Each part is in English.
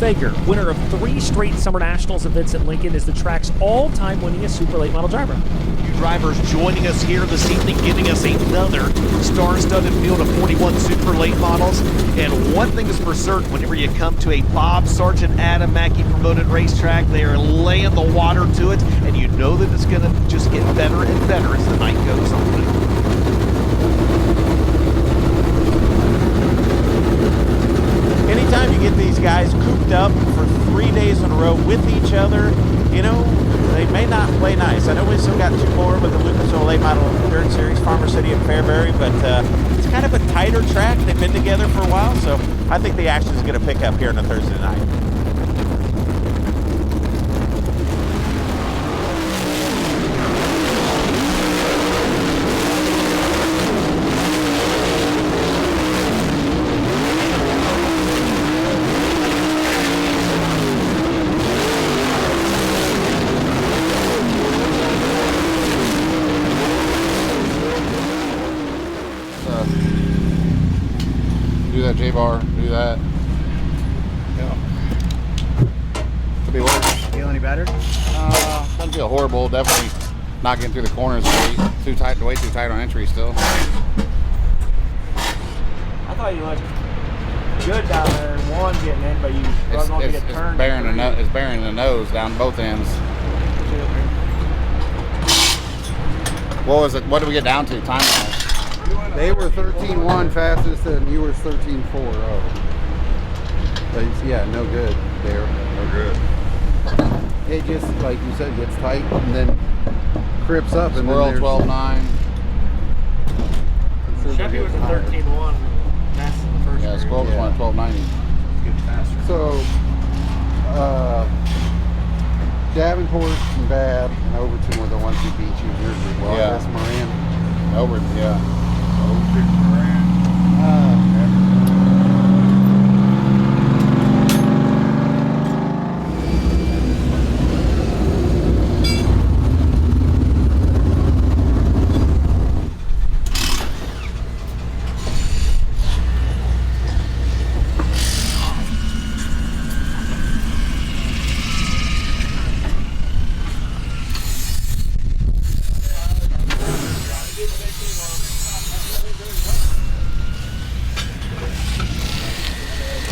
Fager, winner of 3 straight Summer Nationals events at Lincoln, is the track's all-time winningest super late model driver. New drivers joining us here this evening, giving us another star-studded field of 41 super late models. And one thing is for certain, whenever you come to a Bob Sargent Adam Mackey promoted racetrack, they are laying the water to it, and you know that it's going to just get better and better as the night goes on. Anytime you get these guys cooped up for 3 days in a row with each other, you know, they may not play nice. I know we still got 2 more with the Lucas Oil Late Model Third Series, Farmer City and Fairbury, but it's kind of a tighter track. They've been together for a while, so I think the action is going to pick up here on a Thursday night. Do that J-bar, do that. Yeah. Could be worse. Feel any better? Doesn't feel horrible. Definitely not getting through the corners. Way too tight on entry still. I thought you looked good down there in one getting in, but you struggled to get turned. It's bearing the nose down both ends. What was it? What did we get down to time-wise? They were 13.1 fastest and you were 13.4. But yeah, no good there. No good. It just, like you said, gets tight and then crips up. And Squirrel then 12.9. Chevy was a 13.1 fastest in the first Yeah, Squirrel was Yeah. 12.90. Getting faster. So, Davenport and Bab and Overton were the ones who beat you in yours as well. Yeah. That's Moran. Over, yeah.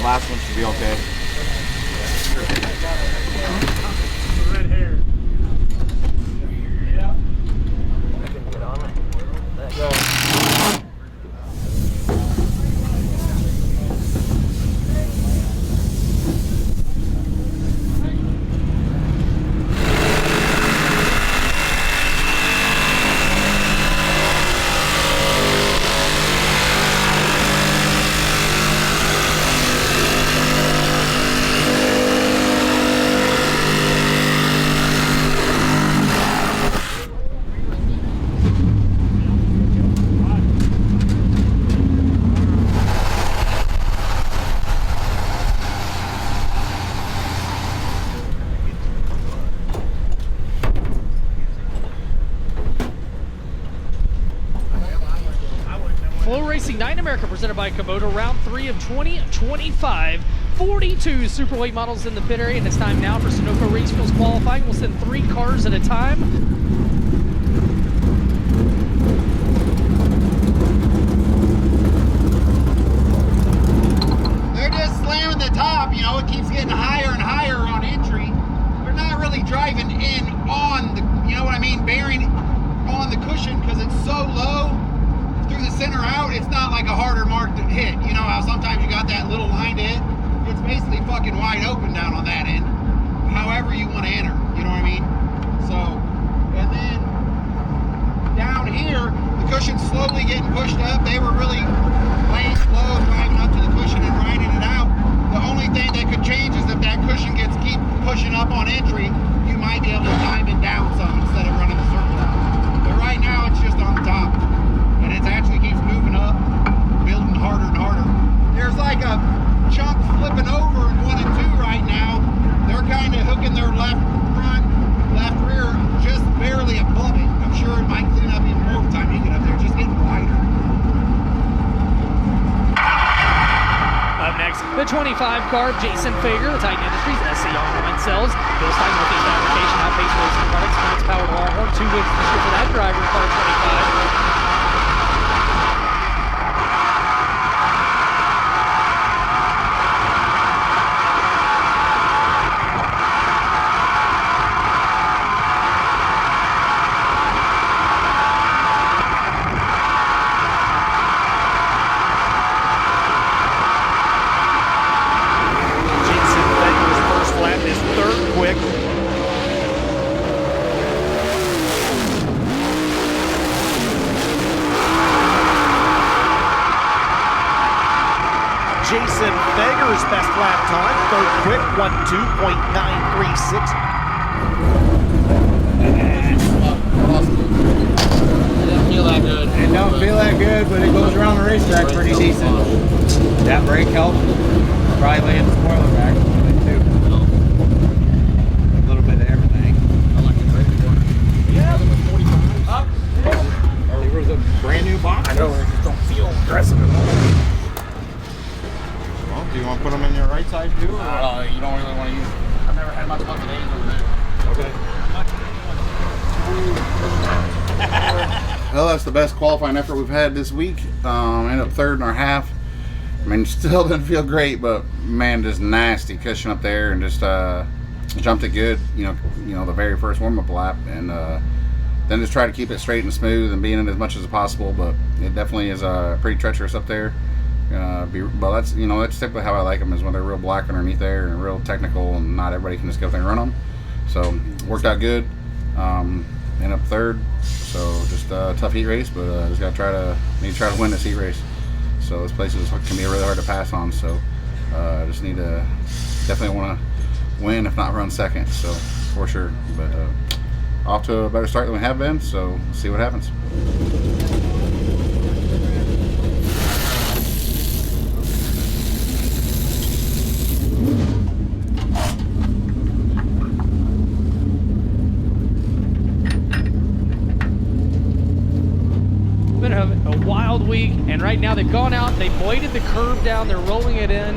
Last one should be okay. Red hair. Yeah. I can get on it. Let go. FLORacing Night in America presented by Kubota, round 3 of 2025. 42 super late models in the pit area, and it's time now for Sunoco Race Fuels qualifying. We'll send 3 cars at a time. They're just slamming the top, you know, it keeps getting higher and higher on entry. They're not really driving in on the, you know what I mean, bearing on the cushion because it's so low through the center out. It's not like a harder mark to hit. You know how sometimes you got that little line to hit? It's basically fucking wide open down on that end. However you want to enter, you know what I mean? So, and then down here, the cushion's slowly getting pushed up. They were really laying slow, driving up to the cushion and riding it out. The only thing that could change is if that cushion keep pushing up on entry, you might be able to diamond down some instead of running the circle out. But right now, it's just on the top. And it actually keeps moving up, building harder and harder. There's like a chunk flipping over in 1 and 2 right now. They're kind of hooking their left front, left rear just barely above it. I'm sure it might clean up even more by the time you get up there. It's just getting wider. The 25 car, Jason Fager, the Titan Industries, SCR Wine Cells, Northeastern Fabrication, Outpace Racing Products, Prince Powered Longhorn, 2 wins this year for that driver, car 25. Jason Fager's best lap time, third quick, 1:2.936. It don't feel that good, but it goes around the racetrack pretty decent. That brake helps. Probably laying the spoiler back a little bit too. A little bit of everything. I like the brake work. Yeah. Up. There was a brand new box. I know, it just don't feel aggressive at all. Well, do you want to put them in your right side too? Or? You don't really want to use. I've never had much luck with these over there. Okay. Well, that's the best qualifying effort we've had this week. Ended up third in our half. I mean, still didn't feel great, but man, just nasty cushion up there, and just jumped it good. You know, the very first warm-up lap, and then just try to keep it straight and smooth and be in it as much as possible. But it definitely is pretty treacherous up there. But that's that's typically how I like them, is when they're real black underneath there and real technical, and not everybody can just go up there and run them. So worked out good. Ended up third. So just a tough heat race, but just need to try to win this heat race. So this place can be really hard to pass on. So just need to definitely want to win, if not run second. So for sure, but off to a better start than we have been. So we'll see what happens. A wild week, and right now they've gone out, they bladed the curb down, they're rolling it in.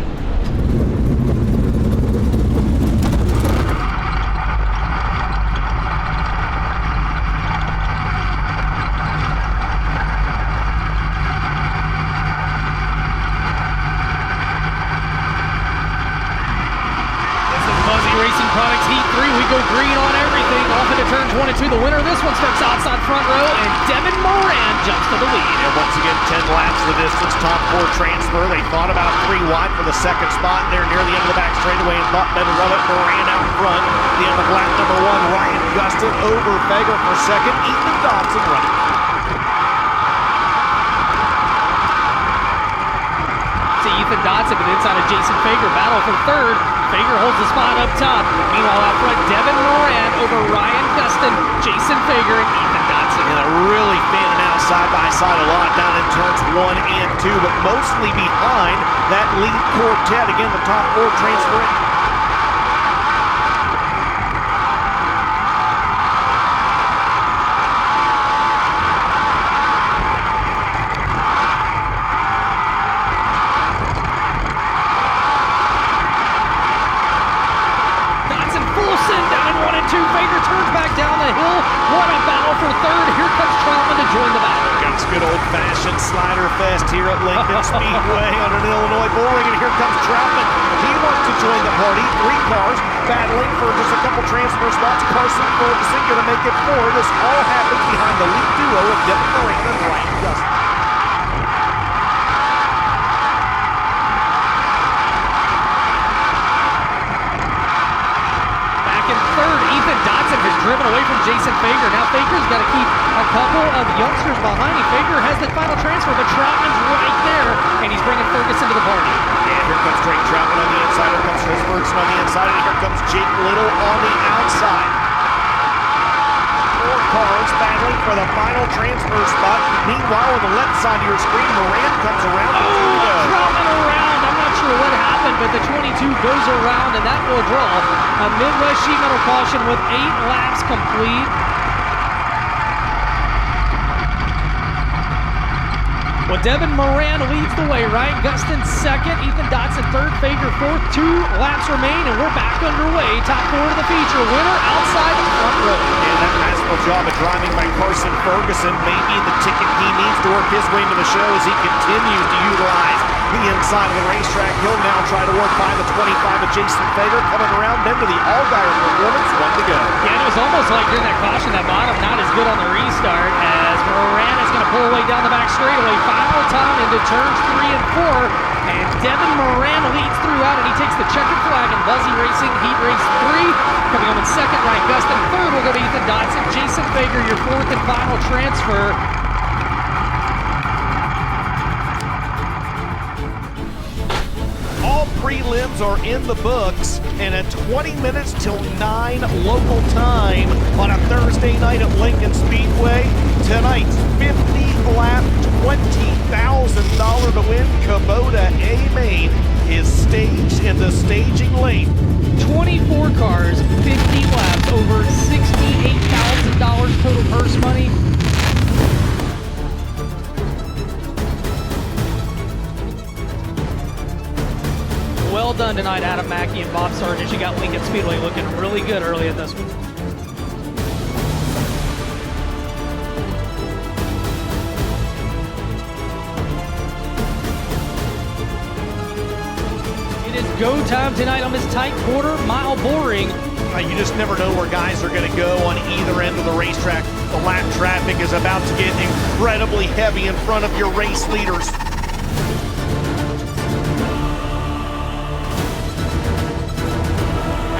This is Muzzy Racing Products Heat 3. We go green on everything. Off into turns 1 and 2. The winner of this one starts outside front row, and Devin Moran jumps to the lead. And once again, 10 laps the distance, top 4 transfer. They thought about 3 wide for the second spot there near the end of the back straightaway and thought better of it. Moran out in front. The end of lap number 1, Ryan Gustin over Fager for second. Ethan Dodson running. See Ethan Dodson to the inside of Jason Fager. Battle for third. Fager holds the spot up top. Meanwhile, out front, Devin Moran over Ryan Gustin, Jason Fager, and Ethan Dodson. And really fanning out side by side a lot down in turns 1 and 2, but mostly behind that lead quartet. Again, the top 4 transferring. Fager turns back down the hill. What a battle for third. Here comes Troutman to join the battle. It's good old-fashioned slider fest here at Lincoln Speedway on an Illinois bullring, and here comes Troutman. He wants to join the party. 3 cars battling for just a couple transfer spots. Carson Ferguson going to make it 4. This all happens behind the lead duo of Devin Moran and Ryan Gustin. Ethan Dodson has driven away from Jason Fager. Now Fager's got to keep a couple of youngsters behind him. Fager has the final transfer, but Troutman's right there, and he's bringing Ferguson to the party. And here comes Drake Troutman on the inside. Here comes Chris Ferguson on the inside, and here comes Jake Little on the outside. 4 cars battling for the final transfer spot. Meanwhile, on the left side of your screen, Moran comes around. Troutman around. I'm not sure what happened, but the 22 goes around, and that will draw a Midwest sheet metal caution with 8 laps complete. Well, Devin Moran leads the way. Ryan Gustin second. Ethan Dotson third. Fager fourth. 2 laps remain, and we're back underway. Top 4 of the feature. Winner outside the front row. And that masterful job of driving by Carson Ferguson may be the ticket he needs to work his way into the show as he continues to utilize the inside of the racetrack. He'll now try to work by the 25 of Jason Fager, coming around then to the Allgaier performance. 1 to go. Yeah, and it was almost like during that caution, that bottom not as good on the restart, as Moran is going to pull away down the back straightaway. Final time into turns 3 and 4, and Devin Moran leads throughout, and he takes the checkered flag in Buzzy Racing Heat Race 3. Coming home in second, Ryan Gustin. Third will go to Ethan Dotson. Jason Fager, your 4th and final transfer. All prelims are in the books, and at 20 minutes till 9 local time on a Thursday night at Lincoln Speedway, tonight's 50-lap, $20,000 to win Kubota A-Main is staged in the staging lane. 24 cars, 50 laps, over $68,000 total purse money. Well done tonight, Adam Mackey and Bob Sargent. You got Lincoln Speedway looking really good early in this one. It is go time tonight on this tight quarter-mile boring. You just never know where guys are going to go on either end of the racetrack. The lap traffic is about to get incredibly heavy in front of your race leaders.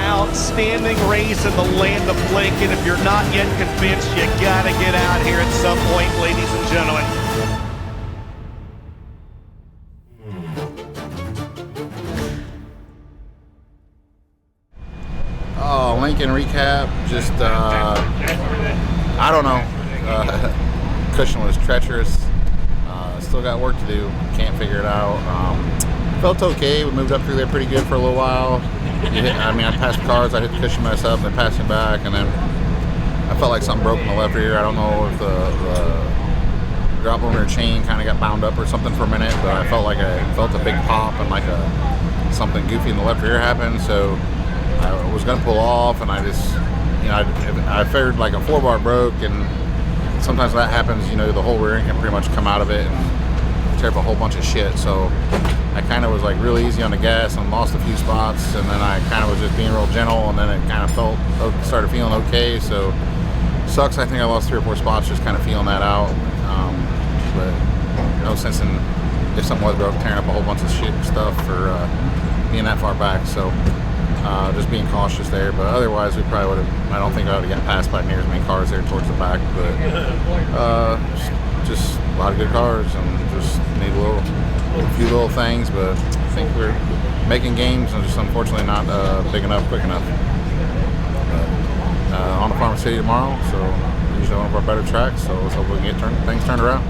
Outstanding race in the land of Lincoln. If you're not yet convinced, you gotta get out here at some point, ladies and gentlemen. Oh, Lincoln recap. Just, I don't know. Cushion was treacherous. Still got work to do. Can't figure it out. Felt okay. We moved up through there pretty good for a little while. I passed cars. I hit the cushion myself, then passed him back, and then I felt like something broke in the left rear. I don't know if the drop limiter chain kind of got bound up or something for a minute, but I felt like I felt a big pop and like something goofy in the left rear happened. So I was going to pull off, and I just, I figured like a 4-bar broke, and sometimes that happens. The whole rear end can pretty much come out of it and tear up a whole bunch of shit. So I kind of was like real easy on the gas and lost a few spots, and then I kind of was just being real gentle, and then it kind of started feeling okay. So sucks. I think I lost 3 or 4 spots just kind of feeling that out. But no sense in, if something was broke, tearing up a whole bunch of shit stuff for being that far back. So just being cautious there. But otherwise, we probably would have. I don't think I would have got passed by near as many cars there towards the back. But just a lot of good cars, and just need a few little things, but I think we're making games and just unfortunately not big enough, quick enough. On to Farmer City tomorrow, so usually one of our better tracks, so let's hope we can get things turned around.